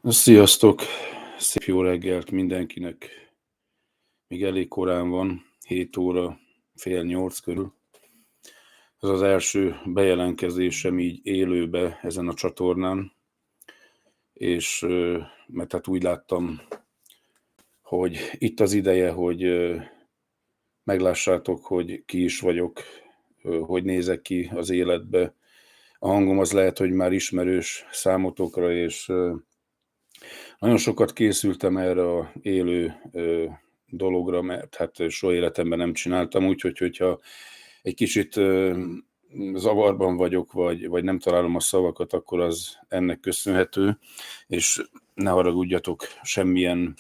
Sziasztok! Szép jó reggelt mindenkinek. Még elég korán van, 7 óra, fél 8 körül. Ez az első bejelentkezésem így élőbe ezen a csatornán, és mert hát úgy láttam, hogy itt az ideje, hogy meglássátok, hogy ki is vagyok, hogy nézek ki az életbe. A hangom az lehet, hogy már ismerős számotokra, és nagyon sokat készültem erre a élő dologra, mert hát soha életemben nem csináltam, úgyhogy hogyha egy kicsit zavarban vagyok, vagy nem találom a szavakat, akkor az ennek köszönhető, és ne haragudjatok semmilyen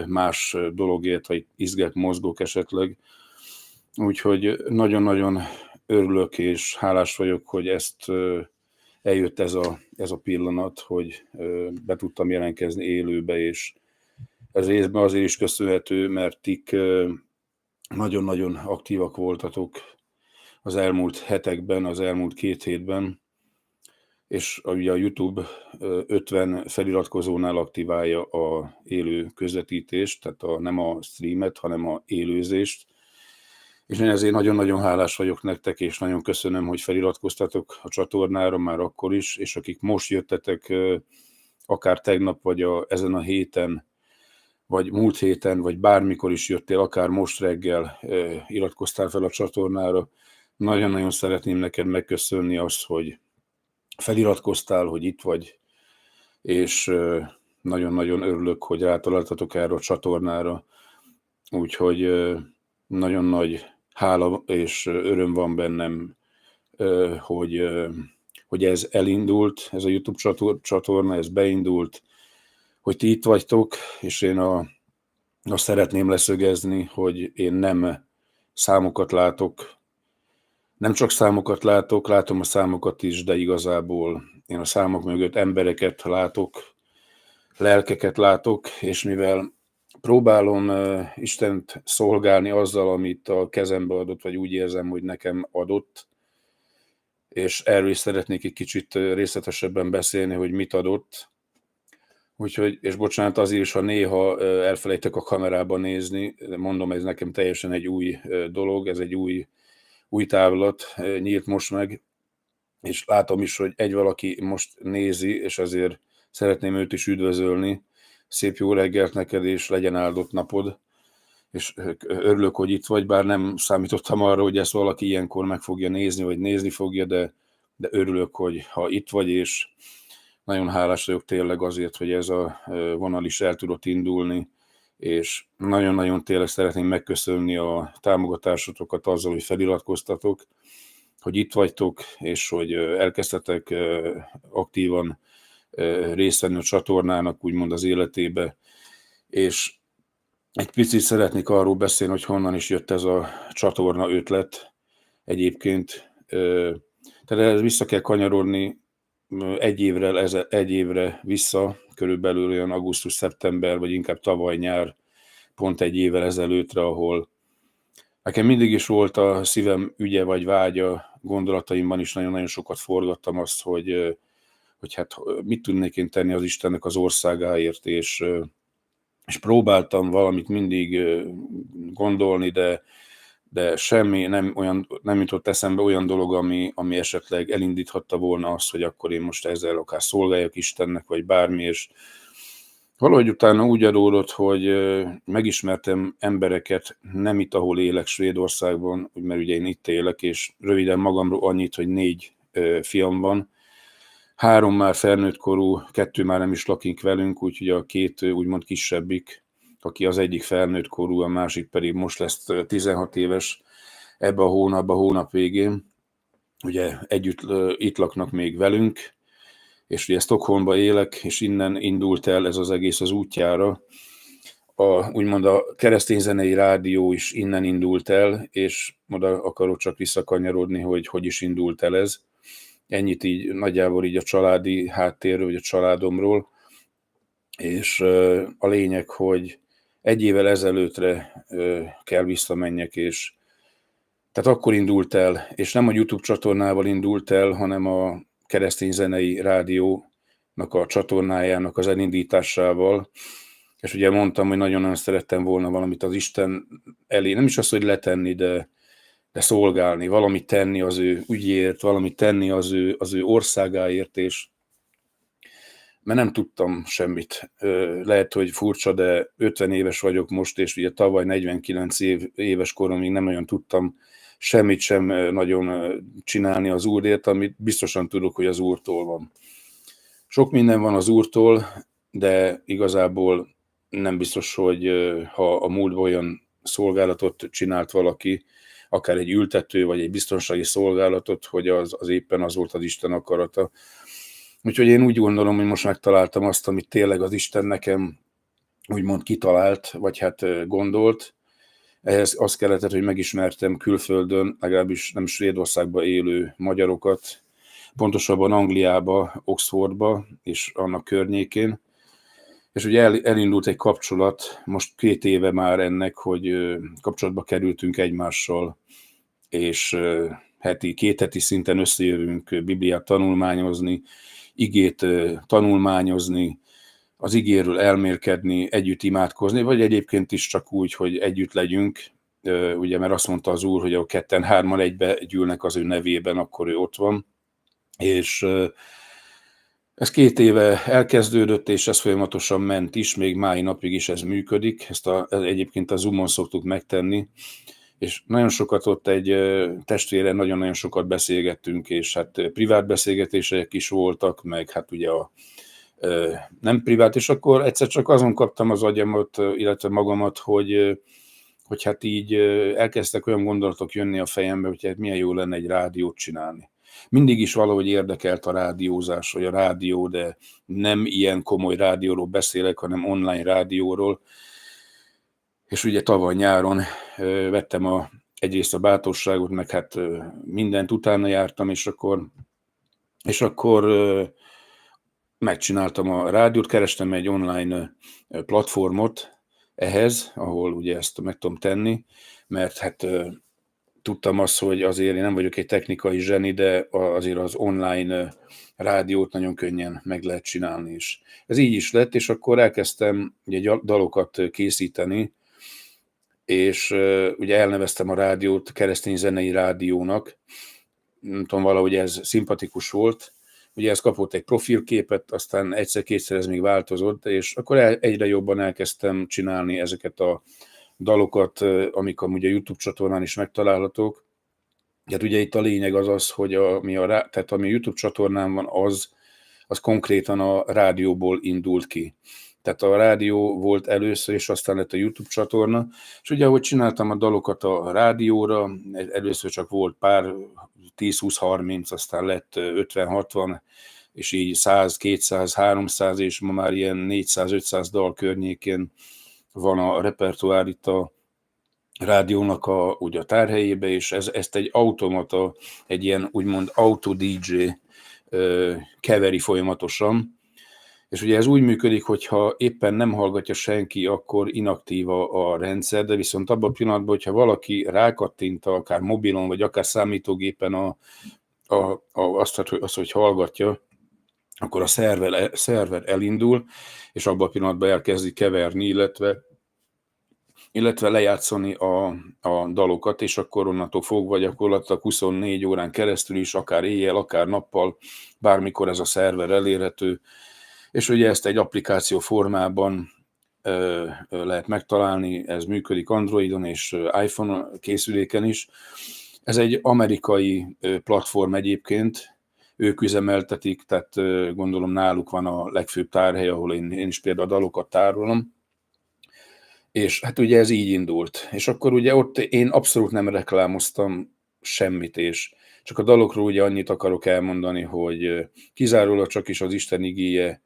más dologért, ha izgek, mozgok esetleg. Úgyhogy nagyon-nagyon örülök és hálás vagyok, hogy ezt eljött ez a pillanat, hogy be tudtam jelentkezni élőbe, és ez részben azért is köszönhető, mert ti nagyon-nagyon aktívak voltatok az elmúlt hetekben, az elmúlt 2 hétben, és ugye a YouTube 50 feliratkozónál aktiválja a élő közvetítést, tehát nem a streamet, hanem a élőzést, és én ezért nagyon-nagyon hálás vagyok nektek, és nagyon köszönöm, hogy feliratkoztatok a csatornára már akkor is, és akik most jöttetek, akár tegnap, vagy ezen a héten, vagy múlt héten, vagy bármikor is jöttél, akár most reggel iratkoztál fel a csatornára, nagyon-nagyon szeretném neked megköszönni azt, hogy feliratkoztál, hogy itt vagy, és nagyon-nagyon örülök, hogy rátaláltatok erre a csatornára, úgyhogy nagyon nagy hála és öröm van bennem, hogy ez elindult, ez a YouTube csatorna, ez beindult, hogy ti itt vagytok, és én azt szeretném leszögezni, hogy én nem számokat látok, nem csak számokat látok, látom a számokat is, de igazából én a számok mögött embereket látok, lelkeket látok, és mivel próbálom Istent szolgálni azzal, amit a kezembe adott, vagy úgy érzem, hogy nekem adott, és erről is szeretnék egy kicsit részletesebben beszélni, hogy mit adott. Úgyhogy, és bocsánat azért is, ha néha elfelejtek a kamerában nézni, de mondom, ez nekem teljesen egy új dolog, ez egy új távlat nyílt most meg, és látom is, hogy egy valaki most nézi, és azért szeretném őt is üdvözölni. Szép jó reggelt neked, és legyen áldott napod, és örülök, hogy itt vagy, bár nem számítottam arra, hogy ezt valaki ilyenkor meg fogja nézni, vagy nézni fogja, de örülök, hogy ha itt vagy, és nagyon hálás vagyok tényleg azért, hogy ez a vonal is el tudott indulni, és nagyon-nagyon tényleg szeretném megköszönni a támogatásotokat azzal, hogy feliratkoztatok, hogy itt vagytok, és hogy elkezdtetek aktívan részt venni a csatornának, úgymond az életébe, és egy picit szeretnék arról beszélni, hogy honnan is jött ez a csatorna ötlet egyébként. Tehát ez vissza kell kanyarodni egy évre vissza, körülbelül olyan augusztus-szeptember, vagy inkább tavaly nyár, pont egy évvel ezelőttre, ahol nekem mindig is volt a szívem ügye vagy vágya, gondolataimban is nagyon-nagyon sokat forgattam azt, hogy hát mit tudnék én tenni az Istennek az országáért, és próbáltam valamit mindig gondolni, de semmi nem jutott eszembe olyan dolog, ami esetleg elindíthatta volna azt, hogy akkor én most ezzel akár szolgáljak Istennek, vagy bármi, és valahogy utána úgy adódott, hogy megismertem embereket, nem itt, ahol élek, Svédországban, mert ugye én itt élek, és röviden magamról annyit, hogy 4 fiam van, 3 már felnőtt korú, 2 már nem is lakik velünk, úgyhogy a 2 úgymond kisebbik, aki az egyik felnőtt korú, a másik pedig most lesz 16 éves ebbe a hónap végén. Ugye együtt itt laknak még velünk, és ugye Stockholmba élek, és innen indult el ez az egész az útjára. Úgymond a keresztény zenei rádió is innen indult el, és oda akarok csak visszakanyarodni, hogy is indult el ez. Ennyit így nagyjából így a családi háttérről, vagy a családomról, és a lényeg, hogy egy évvel ezelőttre kell visszamenjek, és tehát akkor indult el, és nem a YouTube csatornával indult el, hanem a keresztény zenei rádió a csatornájának az elindításával, és ugye mondtam, hogy nagyon-nagyon szerettem volna valamit az Isten elé, nem is az, hogy letenni, de szolgálni, valamit tenni az ő ügyért, valamit tenni az ő országáért, és mert nem tudtam semmit. Lehet, hogy furcsa, de 50 éves vagyok most, és ugye tavaly 49 éves koromig nem nagyon tudtam semmit sem nagyon csinálni az Úrért, amit biztosan tudok, hogy az Úrtól van. Sok minden van az Úrtól, de igazából nem biztos, hogy ha a múltban olyan szolgálatot csinált valaki, akár egy ültető, vagy egy biztonsági szolgálatot, hogy az éppen az volt az Isten akarata. Úgyhogy én úgy gondolom, hogy most megtaláltam azt, amit tényleg az Isten nekem úgymond kitalált, vagy hát gondolt. Ehhez azt kellett, hogy megismertem külföldön, legalábbis nem Svédországban élő magyarokat, pontosabban Angliába, Oxfordba és annak környékén. És ugye elindult egy kapcsolat, most 2 éve már ennek, hogy kapcsolatba kerültünk egymással, és 2 heti szinten összejövünk Bibliát tanulmányozni, igét tanulmányozni, az igéről elmélkedni, együtt imádkozni, vagy egyébként is csak úgy, hogy együtt legyünk, ugye, mert azt mondta az Úr, hogy a 2-3 egybe gyűlnek az ő nevében, akkor ő ott van. És ez 2 éve elkezdődött, és ez folyamatosan ment is, még mai napig is ez működik. Ezt egyébként a Zoomon szoktuk megtenni, és nagyon sokat ott egy testvére, nagyon-nagyon sokat beszélgettünk, és hát privát beszélgetések is voltak, meg hát ugye nem privát, és akkor egyszer csak azon kaptam az agyamat, illetve magamat, hogy hát így elkezdtek olyan gondolatok jönni a fejembe, hogy hát milyen jó lenne egy rádiót csinálni. Mindig is valahogy érdekelt a rádiózás, vagy a rádió, de nem ilyen komoly rádióról beszélek, hanem online rádióról. És ugye tavaly nyáron vettem egyrészt a bátorságot, meg hát mindent utána jártam, és akkor megcsináltam a rádiót, kerestem egy online platformot ehhez, ahol ugye ezt meg tudom tenni, mert hát tudtam azt, hogy azért én nem vagyok egy technikai zseni, de azért az online rádiót nagyon könnyen meg lehet csinálni is. Ez így is lett, és akkor elkezdtem ugye dalokat készíteni, és ugye elneveztem a rádiót Keresztény Zenei Rádiónak, nem tudom, valahogy ez szimpatikus volt. Ugye ez kapott egy profilképet, aztán egyszer-kétszer ez még változott, és akkor egyre jobban elkezdtem csinálni ezeket a dalokat, amik amúgy a YouTube csatornán is megtalálhatók. Hát ugye itt a lényeg az, hogy ami a YouTube csatornán van, az konkrétan a rádióból indult ki. Tehát a rádió volt először, és aztán lett a YouTube csatorna, és ugye ahogy csináltam a dalokat a rádióra, először csak volt pár 10-20-30, aztán lett 50-60, és így 100, 200, 300, és ma már ilyen 400-500 dal környékén van a repertoár itt a rádiónak ugye a tárhelyébe, és ezt egy automata, egy ilyen úgymond auto-DJ keveri folyamatosan, és ugye ez úgy működik, hogyha éppen nem hallgatja senki, akkor inaktív a rendszer, de viszont abban a pillanatban, hogyha valaki rákattint akár mobilon, vagy akár számítógépen azt, hogy hallgatja, akkor a szerver elindul, és abban a pillanatban elkezdi keverni, illetve lejátszani a dalokat, és akkor onnantól fogva gyakorlatilag 24 órán keresztül is, akár éjjel, akár nappal, bármikor ez a szerver elérhető, és ugye ezt egy applikáció formában lehet megtalálni, ez működik Androidon és iPhone készüléken is. Ez egy amerikai platform egyébként, ők üzemeltetik, tehát gondolom náluk van a legfőbb tárhely, ahol én is például a dalokat tárolom. És hát ugye ez így indult. És akkor ugye ott én abszolút nem reklámoztam semmit, és csak a dalokról ugye annyit akarok elmondani, hogy kizárólag csak is az Isten igéje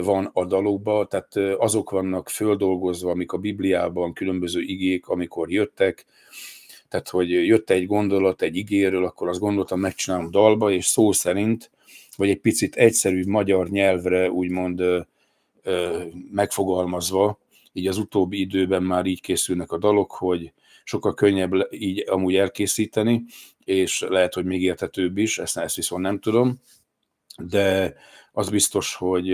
van a dalokban, tehát azok vannak földolgozva, amik a Bibliában különböző igék, amikor jöttek, tehát hogy jött egy gondolat egy igéről, akkor azt gondoltam megcsinálom dalba, és szó szerint, vagy egy picit egyszerűbb magyar nyelvre úgymond megfogalmazva, így az utóbbi időben már így készülnek a dalok, hogy sokkal könnyebb így amúgy elkészíteni, és lehet, hogy még érthetőbb is, ezt viszont nem tudom. de az biztos, hogy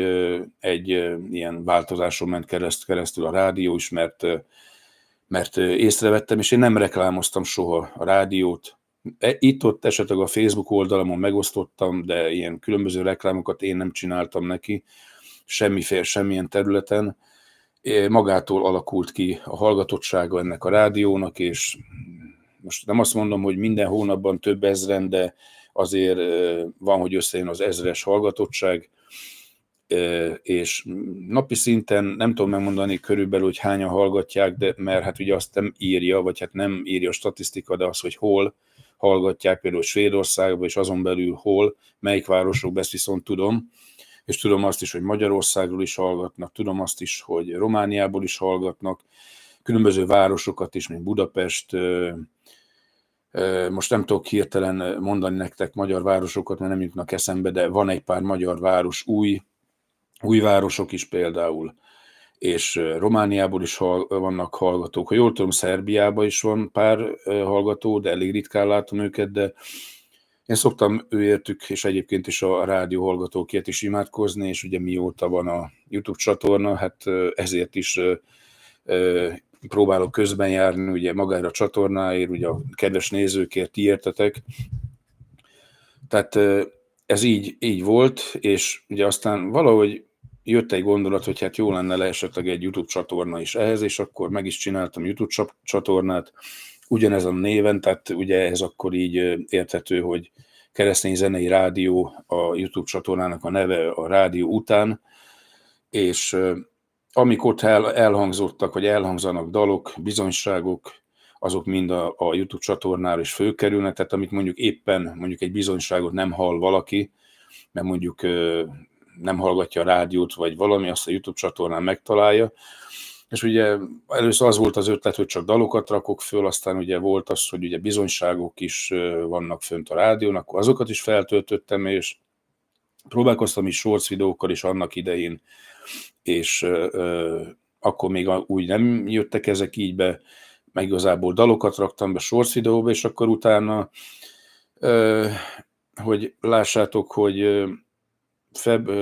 egy ilyen változáson ment keresztül a rádió is, mert észrevettem, és én nem reklámoztam soha a rádiót. Itt-ott esetleg a Facebook oldalamon megosztottam, de ilyen különböző reklámokat én nem csináltam neki, semmilyen területen. Magától alakult ki a hallgatottsága ennek a rádiónak, és most nem azt mondom, hogy minden hónapban több ezren, de azért van, hogy összejön az 1000-es hallgatottság, és napi szinten nem tudom megmondani körülbelül, hogy hányan hallgatják, de mert hát ugye azt nem írja, vagy hát nem írja a statisztika, de az, hogy hol hallgatják, például Svédországban, és azon belül hol, melyik városokban, ezt viszont tudom, és tudom azt is, hogy Magyarországról is hallgatnak, tudom azt is, hogy Romániából is hallgatnak, különböző városokat is, mint Budapest, most nem tudok hirtelen mondani nektek magyar városokat, mert nem jutnak eszembe, de van egy pár magyar város, új városok is például, és Romániából is vannak hallgatók. Ha jól tudom, Szerbiában is van pár hallgató, de elég ritkán látom őket, de én szoktam őértük, és egyébként is a rádió hallgatókért is imádkozni, és ugye mióta van a YouTube csatorna, hát ezért is próbálok közben járni, ugye magára a csatornáért, ugye a kedves nézőkért, ti értetek. Tehát ez így volt, és ugye aztán valahogy jött egy gondolat, hogy hát jó lenne esetleg egy YouTube csatorna is ehhez, és akkor meg is csináltam YouTube csatornát, ugyanezen a néven, tehát ugye ez akkor így érthető, hogy Keresztény Zenei Rádió a YouTube csatornának a neve a rádió után, és amik ott elhangzottak, vagy elhangzanak dalok, bizonyságok, azok mind a YouTube csatornára is fölkerülnek, tehát amit mondjuk éppen egy bizonyságot nem hall valaki, mert mondjuk nem hallgatja a rádiót, vagy valami, azt a YouTube csatornán megtalálja. És ugye először az volt az ötlet, hogy csak dalokat rakok föl, aztán ugye volt az, hogy ugye bizonyságok is vannak fönt a rádión, akkor azokat is feltöltöttem, és próbálkoztam is shorts videókkal is annak idején, és akkor még úgy nem jöttek ezek így be, meg igazából dalokat raktam be shorts videóba, és akkor utána, hogy lássátok, hogy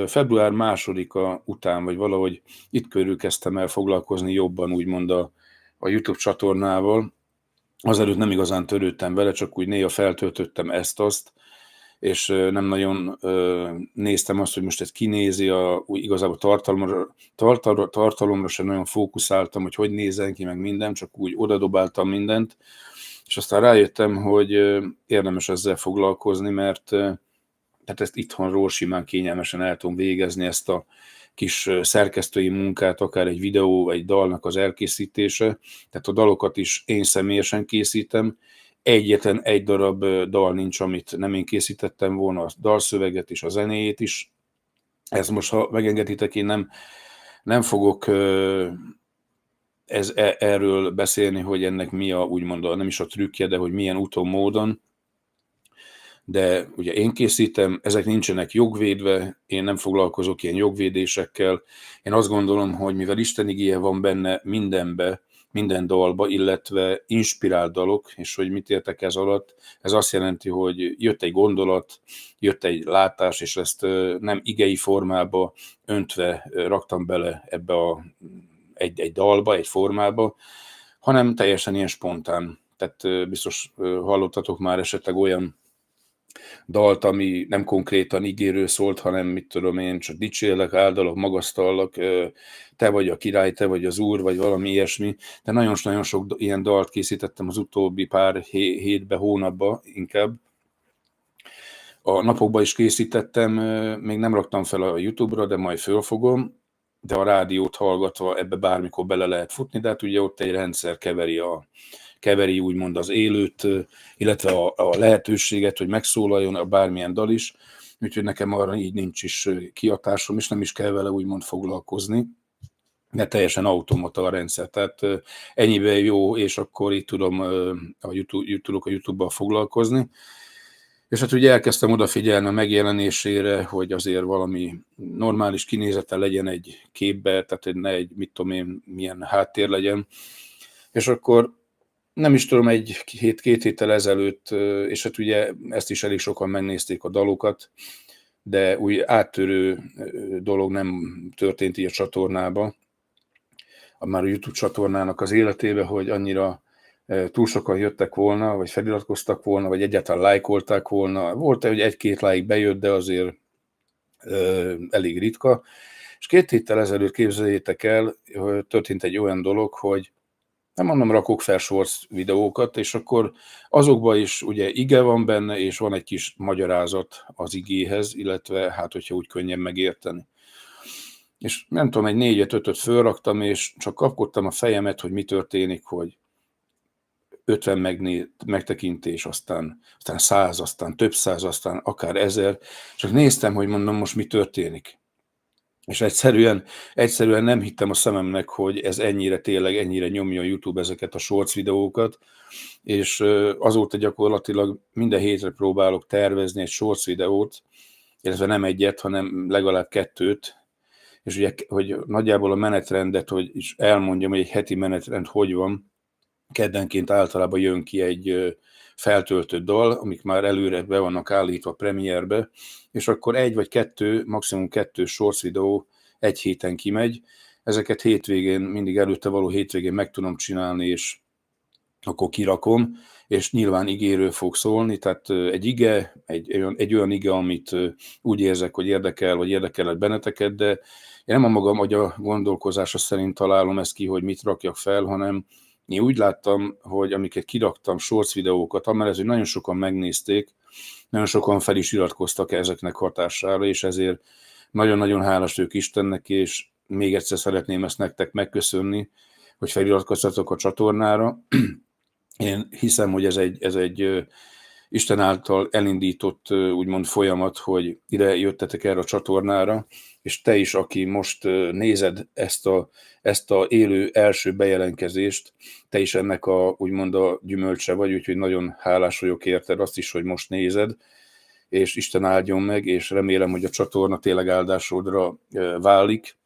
február 2-a után, vagy valahogy itt körül kezdtem el foglalkozni jobban, úgymond a YouTube csatornával. Azelőtt nem igazán törődtem vele, csak úgy néha feltöltöttem ezt-azt, és nem nagyon néztem azt, hogy most ezt kinézi, igazából tartalomra sem nagyon fókuszáltam, hogy nézzen ki, meg minden, csak úgy odadobáltam mindent, és aztán rájöttem, hogy érdemes ezzel foglalkozni, mert tehát ezt itthonról simán kényelmesen el tudom végezni, ezt a kis szerkesztői munkát, akár egy videó, vagy egy dalnak az elkészítése, tehát a dalokat is én személyesen készítem, egyetlen egy darab dal nincs, amit nem én készítettem volna, a dalszöveget és a zenéjét is. Ez most, ha megengeditek, én nem fogok erről beszélni, hogy ennek mi a, úgymond nem is a trükkje, de hogy milyen úton, módon, de ugye én készítem, ezek nincsenek jogvédve, én nem foglalkozok ilyen jogvédésekkel. Én azt gondolom, hogy mivel Isten igéje van benne mindenbe, minden dalba, illetve inspirált dalok, és hogy mit értek ez alatt, ez azt jelenti, hogy jött egy gondolat, jött egy látás, és ezt nem igei formába öntve raktam bele ebbe egy dalba, egy formába, hanem teljesen ilyen spontán. Tehát biztos hallottatok már esetleg olyan dalt, ami nem konkrétan igéről szólt, hanem mit tudom én, csak dicsérlek, áldalak, magasztallak, te vagy a király, te vagy az úr, vagy valami ilyesmi. De nagyon-nagyon sok ilyen dalt készítettem az utóbbi pár hétbe, hónapba inkább. A napokban is készítettem, még nem raktam fel a YouTube-ra, de majd fölfogom, de a rádiót hallgatva ebbe bármikor bele lehet futni, de hát ugye ott egy rendszer keveri úgymond az élőt, illetve a lehetőséget, hogy megszólaljon a bármilyen dal is, úgyhogy nekem arra így nincs is kiatásom, és nem is kell vele úgymond foglalkozni, de teljesen automata a rendszer, tehát ennyiben jó, és akkor így tudom a YouTube-ban foglalkozni. És hát ugye elkezdtem odafigyelni a megjelenésére, hogy azért valami normális kinézete legyen egy képbe, tehát ne egy, mit tudom én, milyen háttér legyen. És akkor nem is tudom, két héttel ezelőtt, és hát ugye ezt is elég sokan megnézték a dalokat, de új áttörő dolog nem történt így a csatornába, már a YouTube csatornának az életébe, hogy annyira túl sokan jöttek volna, vagy feliratkoztak volna, vagy egyáltalán lájkolták volna. Volt, hogy egy-két lájk bejött, de azért elég ritka. És 2 héttel ezelőtt, képzeljétek el, történt egy olyan dolog, hogy nem mondom, rakok fel shorts videókat, és akkor azokban is ugye ige van benne, és van egy kis magyarázat az igéhez, illetve hát, hogyha úgy könnyen megérteni. És nem tudom, egy 4-5-öt fölraktam, és csak kapkodtam a fejemet, hogy mi történik, hogy 50 megtekintés, aztán 100, aztán több száz, aztán akár 1000. Csak néztem, hogy mondom, most mi történik. És egyszerűen nem hittem a szememnek, hogy ez tényleg ennyire nyomja a YouTube ezeket a shorts videókat, és azóta gyakorlatilag minden hétre próbálok tervezni egy shorts videót, illetve nem egyet, hanem legalább 2, és ugye, hogy nagyjából a menetrendet, hogy is elmondjam, hogy egy heti menetrend hogy van, keddenként általában jön ki egy feltöltött dal, amik már előre be vannak állítva Premiere-be, és akkor 1 vagy 2, maximum 2 shorts videó egy héten kimegy. Ezeket hétvégén, mindig előtte való hétvégén meg tudom csinálni, és akkor kirakom, és nyilván igéről fog szólni, tehát egy olyan ige, amit úgy érzek, hogy érdekel, vagy érdekelhet benneteket, de én nem a magam agya gondolkozása szerint találom ezt ki, hogy mit rakjak fel, hanem én úgy láttam, hogy amiket kiraktam, shorts videókat, amellett, hogy nagyon sokan megnézték, nagyon sokan fel is iratkoztak ezeknek hatására, és ezért nagyon-nagyon hálás ők Istennek, és még egyszer szeretném ezt nektek megköszönni, hogy feliratkoztatok a csatornára. Én hiszem, hogy ez egy Isten által elindított úgymond folyamat, hogy ide jöttetek erre a csatornára, és te is, aki most nézed ezt a élő első bejelentkezést, te is ennek úgymond a gyümölcse vagy, úgyhogy nagyon hálás vagyok érted azt is, hogy most nézed, és Isten áldjon meg, és remélem, hogy a csatorna tényleg áldásodra válik,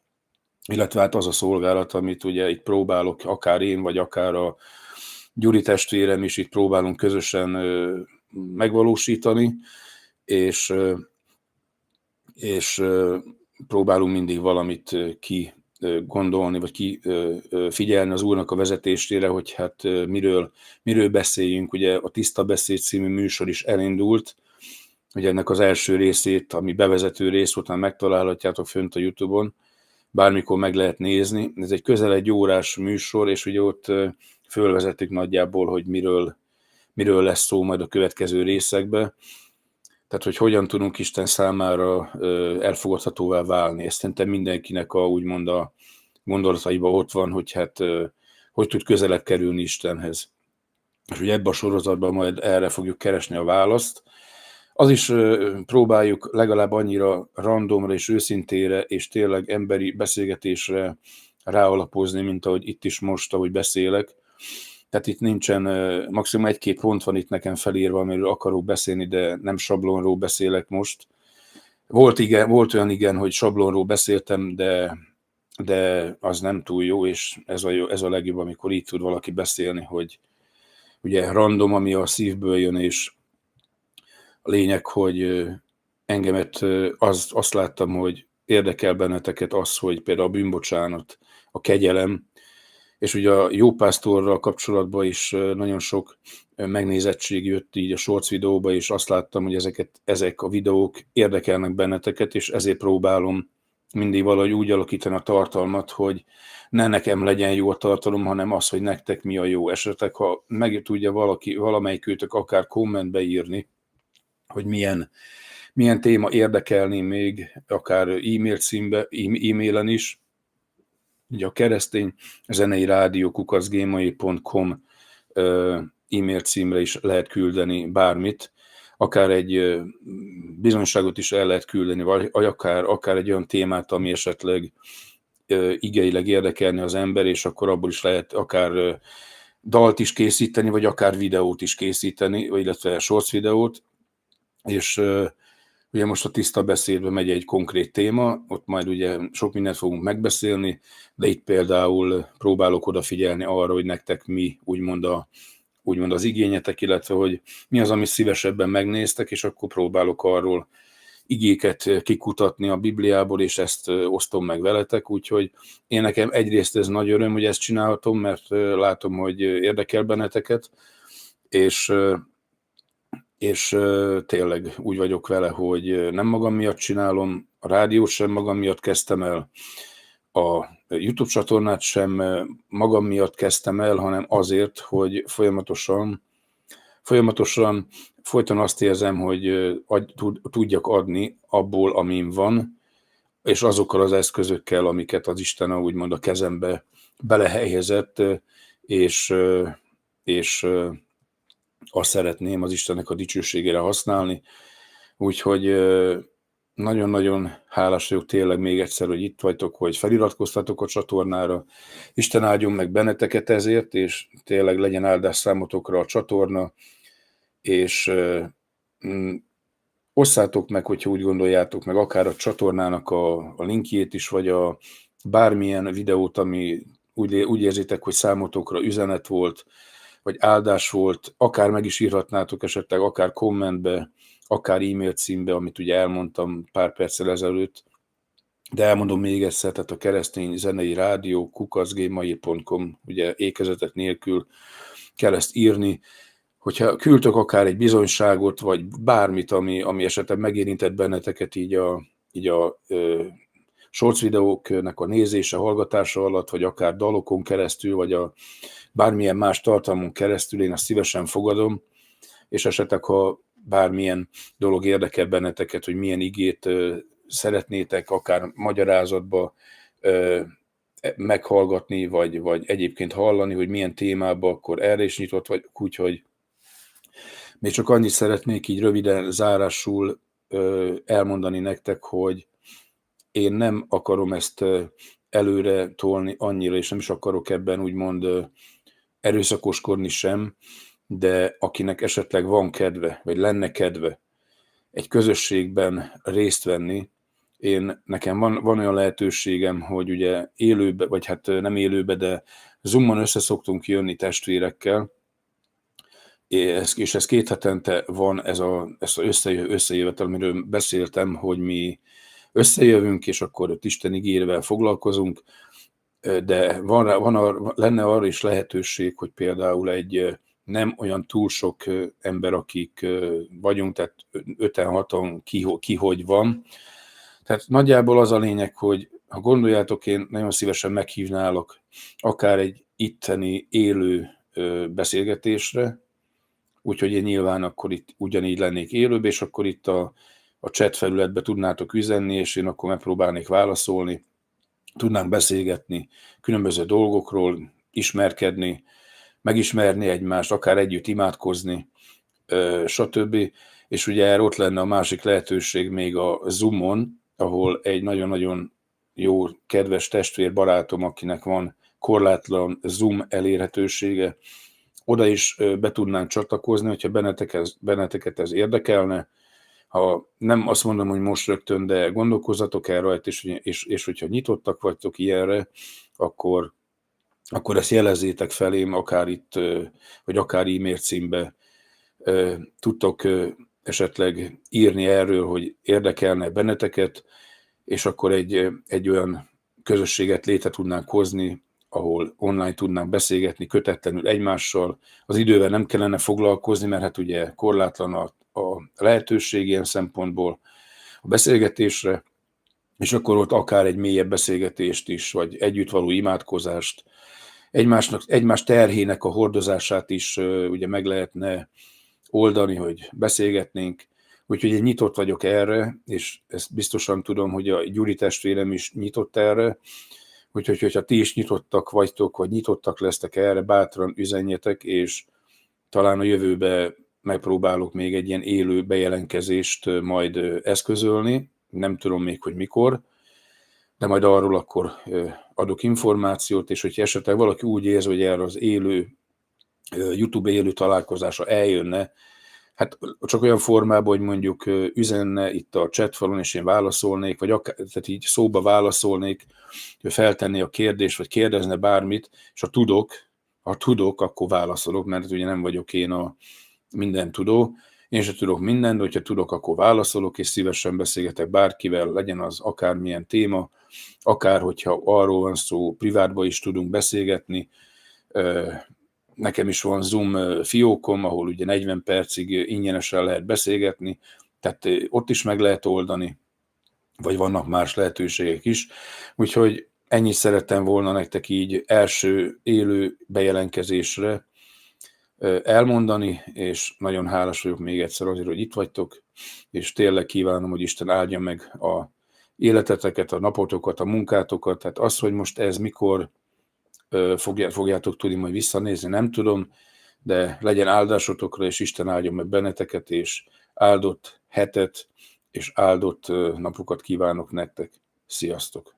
illetve hát az a szolgálat, amit ugye itt próbálok, akár én, vagy akár a Gyuri testvérem is itt próbálunk közösen megvalósítani, és próbálunk mindig valamit ki gondolni, vagy ki figyelni az Úrnak a vezetésére, hogy hát miről beszéljünk. Ugye a Tiszta Beszéd című műsor is elindult, ugye ennek az első részét, ami bevezető rész volt, már megtalálhatjátok fönt a YouTube-on, bármikor meg lehet nézni. Ez egy közel 1 órás műsor, és ugye ott fölvezettük nagyjából, hogy miről lesz szó majd a következő részekben. Tehát, hogy hogyan tudunk Isten számára elfogadhatóvá válni. Ezt szerintem mindenkinek úgymond a gondolataiban ott van, hogy hát hogy tud közelebb kerülni Istenhez. És ugye ebben a sorozatban majd erre fogjuk keresni a választ. Az is próbáljuk legalább annyira randomra és őszintére, és tényleg emberi beszélgetésre ráalapozni, mint ahogy itt is most, ahogy beszélek. Tehát itt nincsen, maximum 1-2 pont van itt nekem felírva, amiről akarok beszélni, de nem sablonról beszélek most. Volt olyan, hogy sablonról beszéltem, de az nem túl jó, és ez a legjobb, amikor így tud valaki beszélni, hogy ugye random, ami a szívből jön, és a lényeg, hogy engemet azt láttam, hogy érdekel benneteket az, hogy például a bűnbocsánat, a kegyelem, és ugye a jópásztorral kapcsolatban is nagyon sok megnézettség jött így a shorts videóba, és azt láttam, hogy ezek a videók érdekelnek benneteket, és ezért próbálom mindig valahogy úgy alakítani a tartalmat, hogy ne nekem legyen jó a tartalom, hanem az, hogy nektek mi a jó. Esetleg, ha meg tudja valamelyikőtök akár kommentbe írni, hogy milyen téma érdekelni még, akár e-mailen is. Ugye a keresztény zenei rádió @gmail.com e-mail címre is lehet küldeni bármit, akár egy bizonyságot is el lehet küldeni, vagy akár egy olyan témát, ami esetleg igeileg érdekelni az ember, és akkor abból is lehet akár dalt is készíteni, vagy akár videót is készíteni, illetve shorts videót, és ugye most a Tiszta Beszédben megy egy konkrét téma, ott majd ugye sok mindent fogunk megbeszélni, de itt például próbálok odafigyelni arra, hogy nektek mi úgymond az igényetek, illetve hogy mi az, amit szívesebben megnéztek, és akkor próbálok arról igéket kikutatni a Bibliából, és ezt osztom meg veletek, úgyhogy én nekem egyrészt ez nagy öröm, hogy ezt csinálhatom, mert látom, hogy érdekel benneteket, és tényleg úgy vagyok vele, hogy nem magam miatt csinálom, a rádiót sem magam miatt kezdtem el, a YouTube csatornát sem magam miatt kezdtem el, hanem azért, hogy folyton azt érzem, hogy tudjak adni abból, amin van, és azokkal az eszközökkel, amiket az Isten úgymond a kezembe belehelyezett, és azt szeretném az Istennek a dicsőségére használni. Úgyhogy nagyon-nagyon hálás vagyok tényleg még egyszer, hogy itt vagytok, hogy feliratkoztatok a csatornára. Isten áldjon meg benneteket ezért, és tényleg legyen áldás számotokra a csatorna, és osszátok meg, hogyha úgy gondoljátok, meg akár a csatornának a linkjét is, vagy a bármilyen videót, ami úgy érzitek, hogy számotokra üzenet volt, vagy áldás volt, akár meg is írhatnátok esetleg, akár kommentbe, akár e-mail címbe, amit ugye elmondtam pár perccel ezelőtt, de elmondom még egyszer, tehát a keresztény zenei rádió @gmail.com, ugye ékezetek nélkül kell ezt írni. Hogyha küldtök akár egy bizonyságot, vagy bármit, ami esetleg megérintett benneteket így a shorts videóknak a nézése, hallgatása alatt, vagy akár dalokon keresztül, vagy a bármilyen más tartalmon keresztül, én azt szívesen fogadom, és esetleg, ha bármilyen dolog érdekel benneteket, hogy milyen igét szeretnétek akár magyarázatba meghallgatni, vagy egyébként hallani, hogy milyen témában, akkor erre is nyitott vagy, úgyhogy még csak annyit szeretnék így röviden zárásul elmondani nektek, hogy én nem akarom ezt előre tolni annyira, és nem is akarok ebben úgymond erőszakoskodni sem, de akinek esetleg van kedve, vagy lenne kedve egy közösségben részt venni, nekem van olyan lehetőségem, hogy ugye élőbe, vagy hát nem élőbe, de Zoomon összeszoktunk jönni testvérekkel, és ez 2 hetente van ez az összejövetel, amiről beszéltem, hogy mi összejövünk, és akkor ott Isten igével foglalkozunk, de lenne arra is lehetőség, hogy például egy nem olyan túl sok ember, akik vagyunk, tehát 5-6-an ki hogy van. Tehát nagyjából az a lényeg, hogy ha gondoljátok, én nagyon szívesen meghívnálok akár egy itteni élő beszélgetésre, úgyhogy én nyilván akkor itt ugyanígy lennék élőben, és akkor itt a chat felületbe tudnátok üzenni, és én akkor megpróbálnék válaszolni, tudnánk beszélgetni különböző dolgokról, ismerkedni, megismerni egymást, akár együtt imádkozni, stb. És ugye erre ott lenne a másik lehetőség még a Zoomon, ahol egy nagyon-nagyon jó, kedves testvér barátom, akinek van korlátlan Zoom elérhetősége, oda is be tudnánk csatlakozni, hogyha benneteket ez érdekelne. Ha nem azt mondom, hogy most rögtön, de gondolkozzatok el rajta, és hogyha nyitottak vagytok ilyenre, akkor ezt jelezzétek felém, akár itt, vagy akár e-mail címbe tudtok esetleg írni erről, hogy érdekelne benneteket, és akkor egy olyan közösséget létre tudnánk hozni, ahol online tudnánk beszélgetni kötetlenül egymással. Az idővel nem kellene foglalkozni, mert hát ugye korlátlan a lehetőség ilyen szempontból a beszélgetésre, és akkor ott akár egy mélyebb beszélgetést is, vagy együtt való imádkozást, egymás terhének a hordozását is ugye meg lehetne oldani, hogy beszélgetnénk. Úgyhogy én nyitott vagyok erre, és ezt biztosan tudom, hogy a Gyuri testvérem is nyitott erre, úgyhogy hogyha ti is nyitottak vagytok, vagy nyitottak lesztek erre, bátran üzenjetek, és talán a jövőben megpróbálok még egy ilyen élő bejelentkezést majd eszközölni, nem tudom még, hogy mikor, de majd arról akkor adok információt, és hogyha esetleg valaki úgy érzi, hogy erre az élő, YouTube élő találkozásra eljönne, hát csak olyan formában, hogy mondjuk üzenne itt a chatfalon, és én válaszolnék, vagy akár, tehát így szóba válaszolnék, hogy feltenné a kérdést, vagy kérdezne bármit, és ha tudok, akkor válaszolok, mert ugye nem vagyok én a minden tudó. Én sem tudok mindent, de hogyha tudok, akkor válaszolok, és szívesen beszélgetek bárkivel, legyen az akármilyen téma, akár hogyha arról van szó, privátban is tudunk beszélgetni. Nekem is van Zoom fiókom, ahol ugye 40 percig ingyenesen lehet beszélgetni, tehát ott is meg lehet oldani, vagy vannak más lehetőségek is. Úgyhogy ennyit szerettem volna nektek így első élő bejelentkezésre elmondani, és nagyon hálás vagyok még egyszer azért, hogy itt vagytok, és tényleg kívánom, hogy Isten áldja meg a életeteket, a napotokat, a munkátokat, tehát az, hogy most ez mikor fogjátok tudni majd visszanézni, nem tudom, de legyen áldásotokra, és Isten áldja meg benneteket, és áldott hetet, és áldott napokat kívánok nektek. Sziasztok!